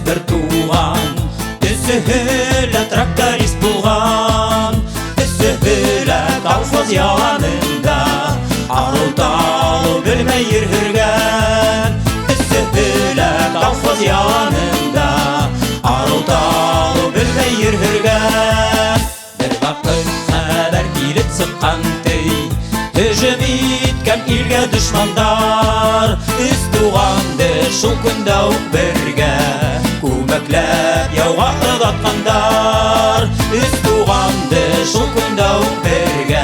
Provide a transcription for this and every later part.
бер туган, төсөһөлә тракторист булган, төсөһөлә колхоз яланында ару-талу белмәй йөргән, төсөһөлә колхоз яланында ару-талу белмәй йөргән. Бер вакыт хәбәр килеп сыккан һөҗүм иткән илгә дошмандар, үз туганды шул көндә үк бергә күмәкләп яуга оҙатҡандар, үз туганды шул көндә үк бергә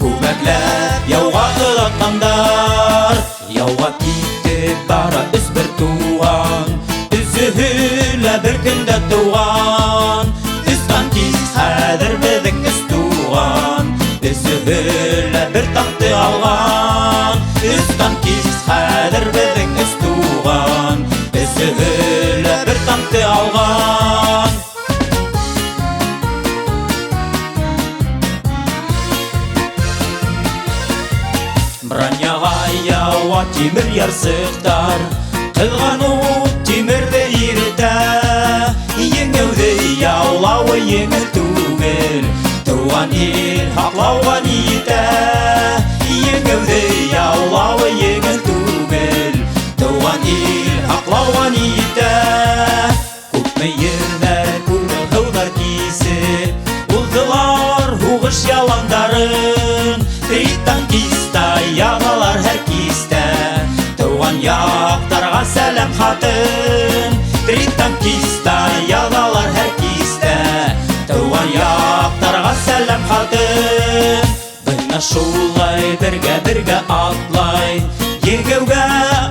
күмәкләп яуга оҙатҡандар. Яуга китеп бара өс бер туган, өсөһөлә бер көндә туган, өс танкист хәҙер беҙҙең өс туган, өсөһөлә бер таҡты алған, өс танкист хәҙер беҙҙең өс туған, өсөһөлә бер таҡты алған. Броняға яуа тимер ярсыҡтар, ҡыҙған ут тимерҙе иретә, еңеүҙе яулауы еңел түгел, туған ил һаҡлауға ниетә. Еңеүҙе яулауы еңел түгел, туған ил һаҡлауға ниетә. Күпме ерҙәр күргән һыуҙар кисеп, уҙҙылар һуғыш яландарын, три танкиста яҙалар һәр кистә, туған яҡтарға сәләм хатын, три танкиста яҙалар һәр кистә, туған яҡтарға сәләм хатын. Бына шулай бергә атлай, ергәүгә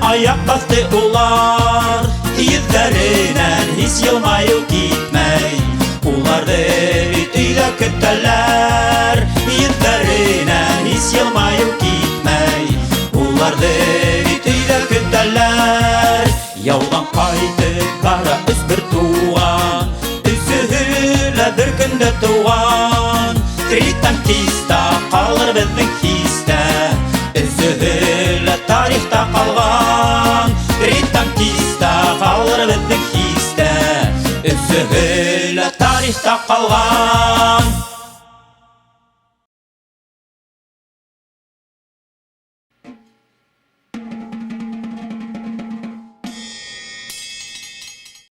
аяҡ баҫты улар, йөҙҙәренән һис йылмайыу китмәй, уларҙы бит өйҙә көтәләр, йөҙҙәренән һис йылмайыу китмәй, уларҙы бит өйҙә көтәләр. Яуҙан ҡайтып бара өс бер туған, өсөһөлә бер көндә туған, три танкиста ҡалыр беҙҙең хистә, өсөһөлә тарихта ҡалған, три танкиста ҡалыр беҙҙең хистә, өсөһөлә тарихта ҡалған.